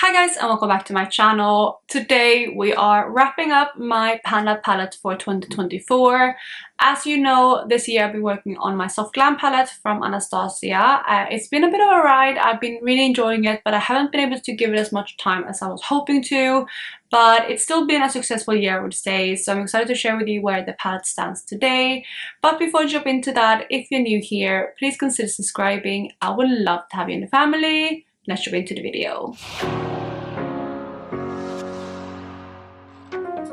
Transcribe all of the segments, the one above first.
Hi guys and welcome back to my channel. Today we are wrapping up my Panda palette for 2024. As you know, this year I've been working on my Soft Glam palette from Anastasia. It's been a bit of a ride. I've been really enjoying it, but I haven't been able to give it as much time as I was hoping to. But it's still been a successful year, I would say, so I'm excited to share with you where the palette stands today. But before I jump into that, if you're new here, please consider subscribing. I would love to have you in the family. Let's jump into the video.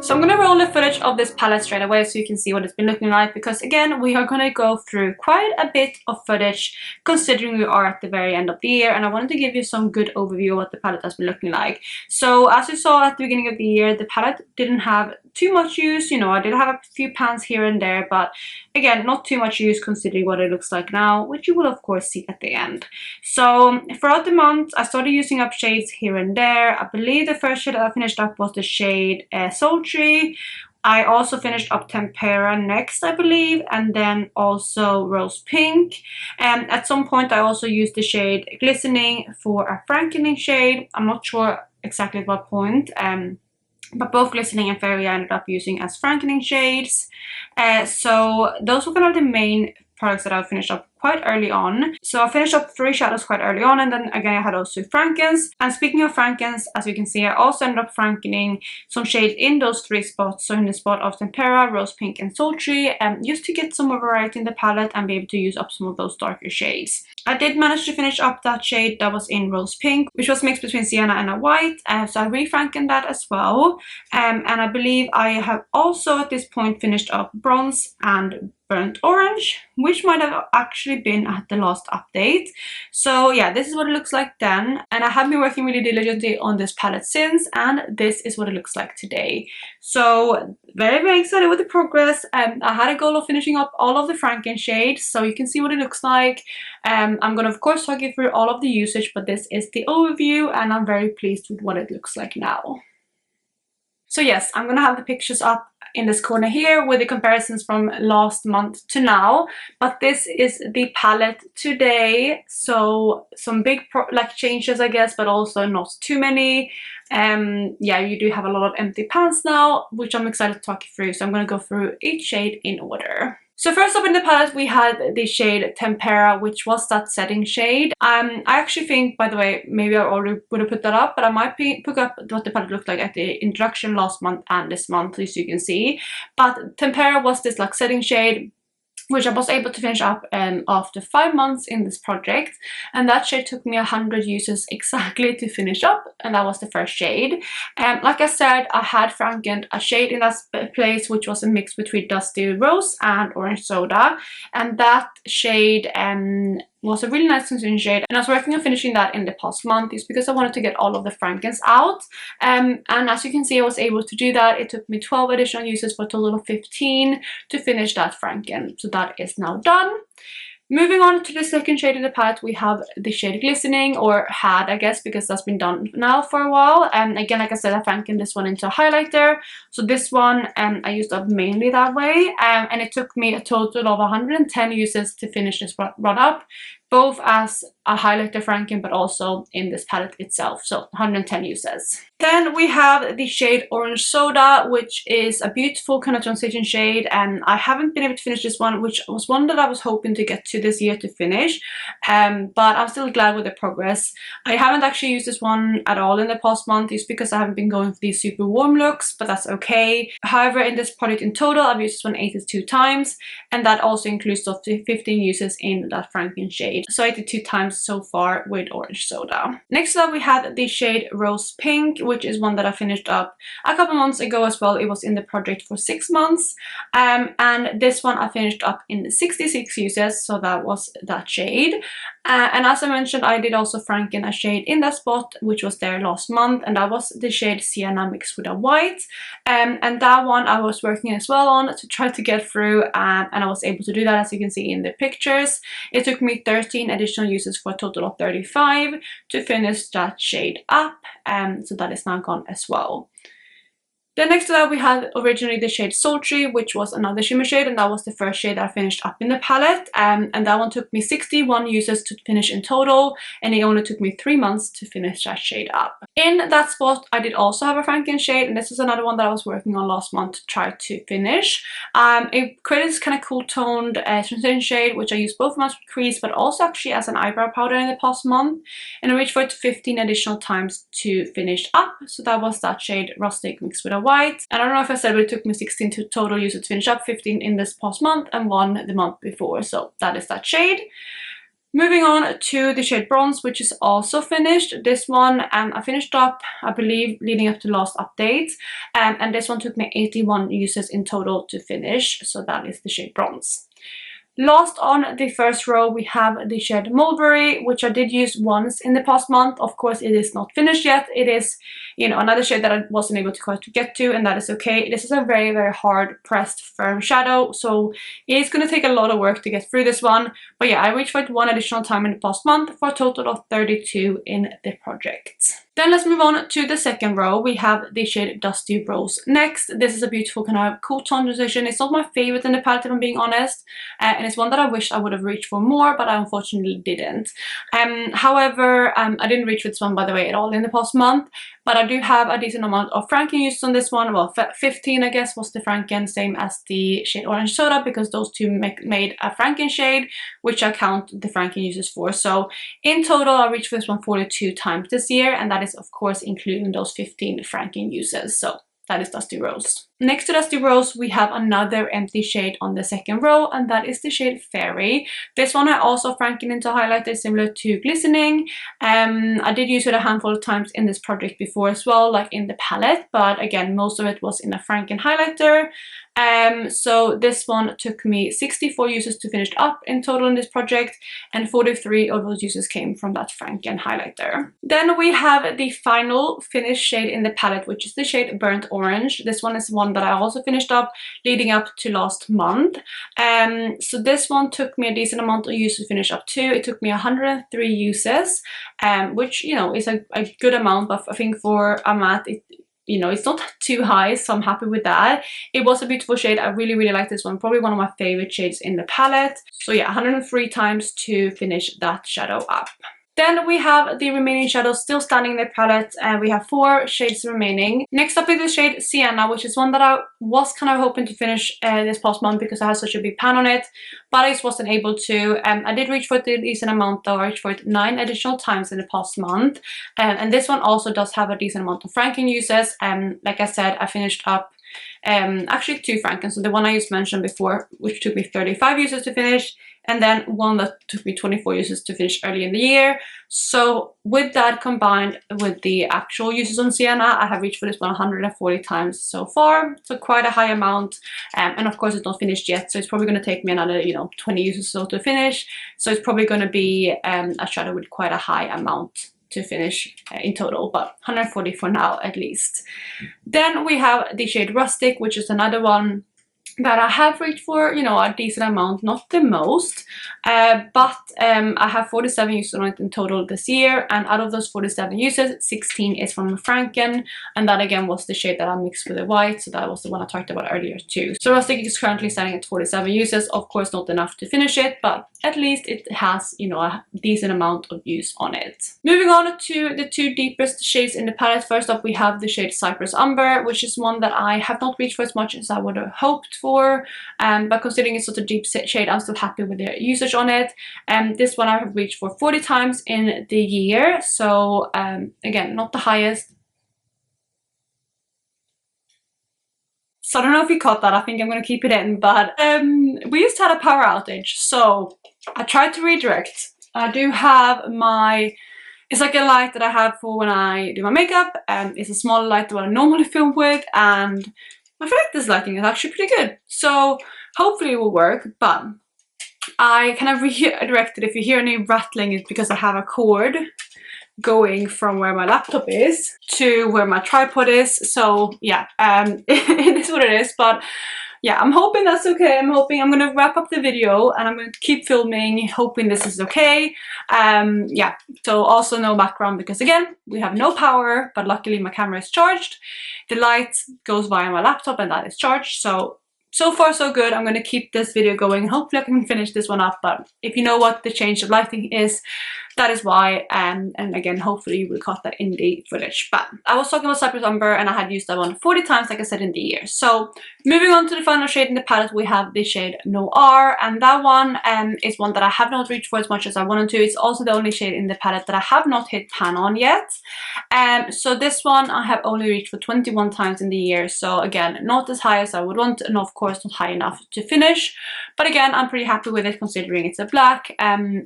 So I'm going to roll the footage of this palette straight away so you can see what it's been looking like, because again we are going to go through quite a bit of footage considering we are at the very end of the year, and I wanted to give you some good overview of what the palette has been looking like. So as you saw at the beginning of the year, the palette didn't have too much use. You know, I did have a few pans here and there, but again, not too much use considering what it looks like now, which you will of course see at the end. So throughout the month I started using up shades here and there. I believe the first shade that I finished up was the shade Sultry. I also finished up Tempera next, I believe, and then also Rose Pink. And at some point I also used the shade Glistening for a Frankening shade. I'm not sure exactly at what point. But both Glistening and Fairy I ended up using as Frankening shades. So those were kind of the main products that I finished up quite early on. So I finished up 3 shadows quite early on, and then again I had those 2 Frankens. And speaking of Frankens, as you can see, I also ended up Frankening some shades in those 3 spots. So in the spot of Tempera, Rose Pink and Sultry, just to get some more variety in the palette and be able to use up some of those darker shades. I did manage to finish up that shade that was in Rose Pink, which was mixed between Sienna and a white, so I re-frankened that as well. And I believe I have also at this point finished up Bronze and Burnt Orange, which might have actually been at the last update. So yeah, this is what it looks like then, and I have been working really diligently on this palette since, and this is what it looks like today. So very excited with the progress. I had a goal of finishing up all of the Franken shades, so you can see what it looks like. I'm gonna of course talk you through all of the usage, but this is the overview and I'm very pleased with what it looks like now. So yes, I'm gonna have the pictures up in this corner here with the comparisons from last month to now, but this is the palette today. So some big changes, I guess, but also not too many. Yeah, you do have a lot of empty pans now, which I'm excited to talk you through, so I'm going to go through each shade in order. So first up in the palette we had the shade Tempera, which was that setting shade. I actually think, by the way, maybe I already would have put that up, but I might put up what the palette looked like at the introduction last month and this month, so you can see. But Tempera was this like setting shade, which I was able to finish up after 5 months in this project, and that shade took me 100 uses exactly to finish up, and that was the first shade. Like I said, I had Frankened a shade in that place which was a mix between Dusty Rose and Orange Soda, and that shade was a really nice transition shade, and I was working on finishing that in the past month. It's because I wanted to get all of the Frankens out, and as you can see I was able to do that. It took me 12 additional uses for a total of 15 to finish that Franken, so that is now done. Moving on to the second shade in the palette, we have the shade Glistening, or had, I guess, because that's been done now for a while. And again, like I said, I frankened this one into a highlighter. So this one I used up mainly that way, and it took me a total of 110 uses to finish this run up, both as a highlighter franken but also in this palette itself, so 110 uses. Then we have the shade Orange Soda, which is a beautiful kind of transition shade, and I haven't been able to finish this one, which was one that I was hoping to get to this year to finish, but I'm still glad with the progress. I haven't actually used this one at all in the past month. It's because I haven't been going for these super warm looks, but that's okay. However, in this project in total I've used this one 82 times, and that also includes the 15 uses in that Franken shade, so 82 times so far with Orange Soda. Next up we had the shade Rose Pink, which is one that I finished up a couple months ago as well. It was in the project for 6 months, and this one I finished up in 66 uses, so that was that shade. And as I mentioned, I did also Franken a shade in that spot, which was there last month, and that was the shade Sienna mixed with a white, and that one I was working as well on to try to get through, and I was able to do that, as you can see in the pictures. It took me 13 additional uses for a total of 35 to finish that shade up, so that is now gone as well. Then next to that we had originally the shade Sultry, which was another shimmer shade, and that was the first shade that I finished up in the palette. And that one took me 61 uses to finish in total, and it only took me 3 months to finish that shade up. In that spot I did also have a Franken shade, and this is another one that I was working on last month to try to finish. It created this kind of cool toned transition shade, which I used both months with crease but also actually as an eyebrow powder in the past month, and I reached for it 15 additional times to finish up. So that was that shade Rustic mixed with a white. And I don't know if I said, but it took me 16 to total uses to finish up, 15 in this past month and 1 the month before. So that is that shade. Moving on to the shade Bronze, which is also finished. This one I finished up, I believe, leading up to last update. And this one took me 81 uses in total to finish. So that is the shade Bronze. Last on the first row we have the shade Mulberry, which I did use once in the past month. Of course it is not finished yet. It is, you know, another shade that I wasn't able to quite get to, and that is okay. This is a very, very hard pressed firm shadow, so it is going to take a lot of work to get through this one. But yeah, I reached for it 1 additional time in the past month for a total of 32 in the project. Then let's move on to the second row. We have the shade Dusty Rose next. This is a beautiful kind of cool tone transition. It's not my favorite in the palette, if I'm being honest, and it's one that I wish I would have reached for more, but I unfortunately didn't. However, I didn't reach for this one, by the way, at all in the past month, but I do have a decent amount of Franken used on this one. Well, 15 I guess was the Franken, same as the shade Orange Soda, because those two made a Franken shade, which I count the Franken uses for. So in total I reached for this one 42 times this year, and that is of course including those 15 Franken uses. So that is Dusty Rose. Next to Dusty Rose we have another empty shade on the second row, and that is the shade Fairy. This one I also Franken into highlighter, similar to Glistening. I did use it a handful of times in this project before as well, like in the palette, but again most of it was in a Franken highlighter. So this one took me 64 uses to finish up in total in this project, and 43 of those uses came from that Franken highlighter. Then we have the final finished shade in the palette, which is the shade Burnt Orange. This one is one that I also finished up leading up to last month. So this one took me a decent amount of use to finish up to. It took me 103 uses, which, you know, is a good amount, but I think for a matte, you know, it's not too high, so I'm happy with that. It was a beautiful shade. I really, really like this one. Probably one of my favorite shades in the palette. So yeah, 103 times to finish that shadow up. Then we have the remaining shadows still standing in the palette, and we have 4 shades remaining. Next up is the shade Sienna, which is one that I was kind of hoping to finish this past month because I had such a big pan on it, but I just wasn't able to. I did reach for it a decent amount though. I reached for it 9 additional times in the past month, and this one also does have a decent amount of Franken uses. Like I said, I finished up actually 2 Franken, so the one I just mentioned before, which took me 35 uses to finish, and then one that took me 24 uses to finish early in the year. So with that combined with the actual uses on Sienna, I have reached for this one 140 times so far, so quite a high amount. And of course it's not finished yet, so it's probably going to take me another, you know, 20 uses or so to finish. So it's probably going to be a shadow with quite a high amount to finish in total, but 140 for now at least. Then we have the shade Rustic, which is another one that I have reached for, you know, a decent amount, not the most, but I have 47 uses on it in total this year, and out of those 47 uses, 16 is from Franken, and that again was the shade that I mixed with the white, so that was the one I talked about earlier too. So Rustic is currently standing at 47 uses, of course not enough to finish it, but at least it has, you know, a decent amount of use on it. Moving on to the 2 deepest shades in the palette. First up we have the shade Cypress Umber, which is one that I have not reached for as much as I would have hoped for, but considering it's such a deep shade, I'm still happy with the usage on it. This one I have reached for 40 times in the year, so again, not the highest. So I don't know if you caught that, I think I'm going to keep it in, but we just had a power outage, so I tried to redirect. I do have my, it's like a light that I have for when I do my makeup, and it's a smaller light than what I normally film with, and I feel like this lighting is actually pretty good, so hopefully it will work. But I kind of redirected. If you hear any rattling, it's because I have a cord going from where my laptop is to where my tripod is, so yeah, it is what it is. But yeah, I'm hoping that's okay. I'm gonna wrap up the video and I'm going to keep filming, hoping this is okay. Yeah, so also no background because again, we have no power, but luckily my camera is charged. The light goes via my laptop and that is charged, so far so good. I'm gonna keep this video going. Hopefully I can finish this one up, but if you know what the change of lighting is, that is why, and again, hopefully you will cut that in the footage. But I was talking about Cypress Umber and I had used that one 40 times, like I said, in the year. So moving on to the final shade in the palette, we have the shade Noir, and that one is one that I have not reached for as much as I wanted to. It's also the only shade in the palette that I have not hit pan on yet. So this one I have only reached for 21 times in the year, so again, not as high as I would want, and of course not high enough to finish, but again, I'm pretty happy with it considering it's a black.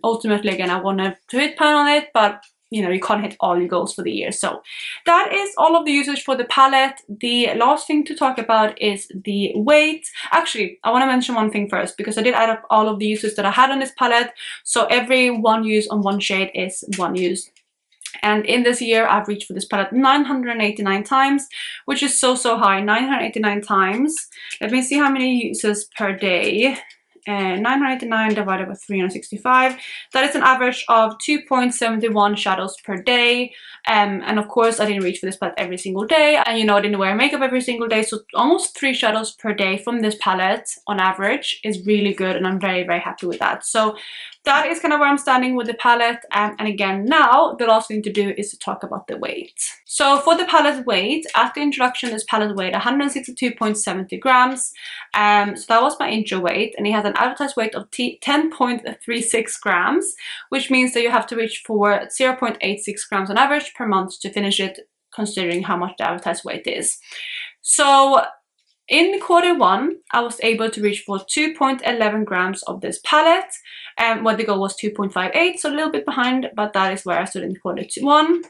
Ultimately, again, I wanted to hit pan on it, but you know, you can't hit all your goals for the year. So that is all of the usage for the palette. The last thing to talk about is the weight. Actually, I want to mention one thing first, because I did add up all of the uses that I had on this palette. So every one use on one shade is one use. And in this year, I've reached for this palette 989 times, which is so high. 989 times. Let me see how many uses per day. 989 divided by 365. That is an average of 2.71 shadows per day. And of course, I didn't reach for this palette every single day. And you know, I didn't wear makeup every single day. So almost 3 shadows per day from this palette on average is really good. And I'm very happy with that. So that is kind of where I'm standing with the palette. And again, now the last thing to do is to talk about the weight. So for the palette weight, at the introduction, this palette weighed 162.70 grams. So that was my intro weight, and it has an advertised weight of 10.36 grams, which means that you have to reach for 0.86 grams on average per month to finish it, considering how much the advertised weight is. So in Q1, I was able to reach for 2.11 grams of this palette, and where the goal was 2.58, so a little bit behind, but that is where I stood in Q1.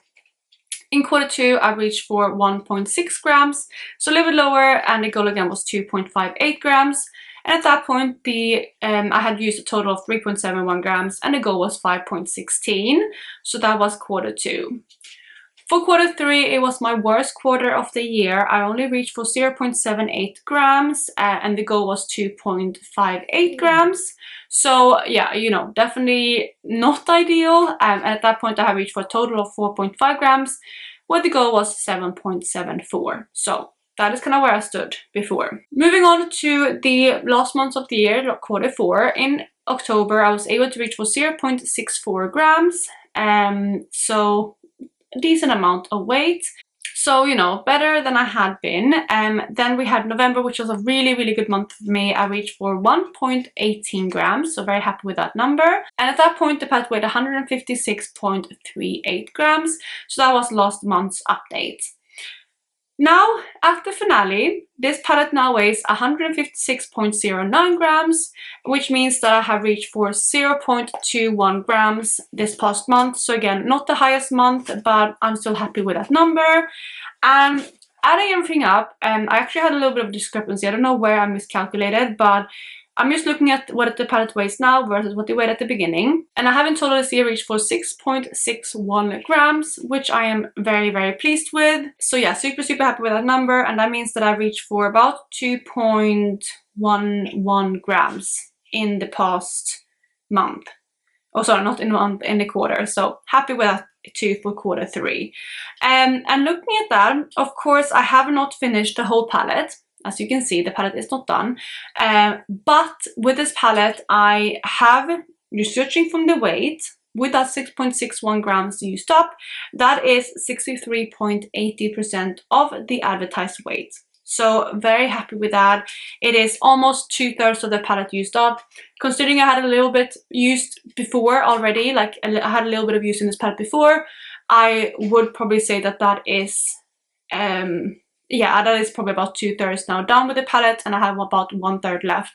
In Q2, I reached for 1.6 grams, so a little bit lower, and the goal again was 2.58 grams. And at that point, I had used a total of 3.71 grams, and the goal was 5.16, so that was Q2. For Q3, it was my worst quarter of the year. I only reached for 0.78 grams, and the goal was 2.58 grams. So yeah, you know, definitely not ideal. And at that point, I had reached for a total of 4.5 grams, where the goal was 7.74. So that is kind of where I stood before. Moving on to the last months of the year, Q4. In October, I was able to reach for 0.64 grams. So a decent amount of weight, so you know, better than I had been. Then we had November, which was a really good month for me. I reached for 1.18 grams, so very happy with that number. And at that point, the palette weighed 156.38 grams, so that was last month's update. Now, at the finale, this palette now weighs 156.09 grams, which means that I have reached for 0.21 grams this past month. So again, not the highest month, but I'm still happy with that number. And adding everything up, I actually had a little bit of discrepancy. I don't know where I miscalculated, but I'm just looking at what the palette weighs now versus what it weighed at the beginning. And I have in total this year reached for 6.61 grams, which I am very pleased with. So yeah, super happy with that number. And that means that I reached for about 2.11 grams in the past month. Oh, sorry, not in the month, in the quarter. So happy with that too for Q3. And looking at that, of course, I have not finished the whole palette. As you can see, the palette is not done. But with this palette, I have, you're searching from the weight, with that 6.61 grams used up, that is 63.80% of the advertised weight. So very happy with that. It is almost 2/3 of the palette used up. Considering I had a little bit used before already, like I had a little bit of use in this palette before, I would probably say that that is yeah, that is probably about 2/3 now done with the palette, and I have about 1/3 left.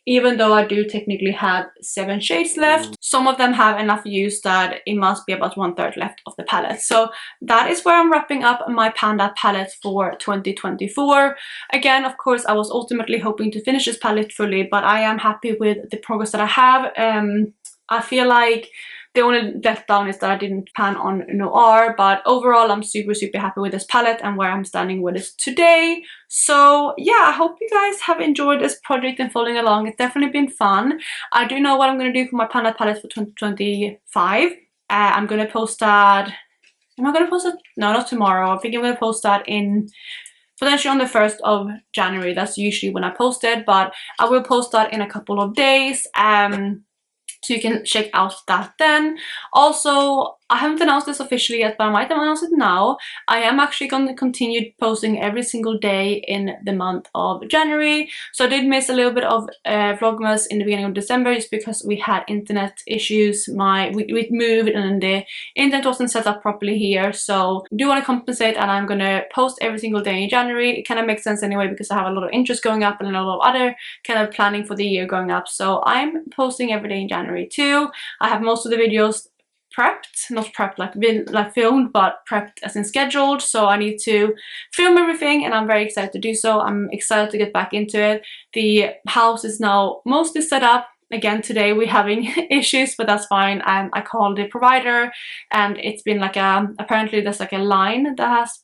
Even though I do technically have 7 shades left, some of them have enough use that it must be about 1/3 left of the palette. So that is where I'm wrapping up my Panda palette for 2024. Again, of course, I was ultimately hoping to finish this palette fully, but I am happy with the progress that I have. I feel like The only letdown is that I didn't pan on Noir, but overall I'm super happy with this palette and where I'm standing with it today. So yeah, I hope you guys have enjoyed this project and following along. It's definitely been fun. I do know what I'm going to do for my Pan palette for 2025. I'm going to post that. Am I going to post it? No, not tomorrow. I think I'm going to post that in potentially on the 1st of January. That's usually when I post it, but I will post that in a couple of days. So you can check out that then. Also, I haven't announced this officially yet, but I might announce it now. I am actually going to continue posting every single day in the month of January. So I did miss a little bit of Vlogmas in the beginning of December just because we had internet issues. We moved and the internet wasn't set up properly here. So I do want to compensate, and I'm going to post every single day in January. It kind of makes sense anyway because I have a lot of interest going up and a lot of other kind of planning for the year going up. So I'm posting every day in January too. I have most of the videos prepped, not prepped like filmed, but prepped as in scheduled. So I need to film everything, and I'm very excited to do so. I'm excited to get back into it. The house is now mostly set up. Again, today we're having issues, but that's fine. I called the provider, and it's been like apparently there's like a line that has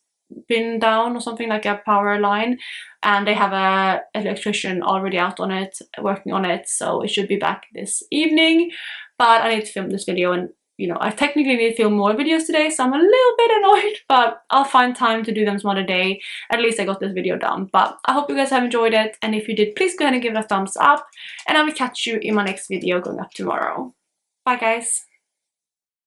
been down or something, like a power line, and they have a electrician already out on it, working on it, so it should be back this evening. But I need to film this video, and you know, I technically need to film more videos today, so I'm a little bit annoyed, but I'll find time to do them some other day. At least I got this video done. But I hope you guys have enjoyed it, and if you did, please go ahead and give it a thumbs up, and I will catch you in my next video going up tomorrow. Bye guys!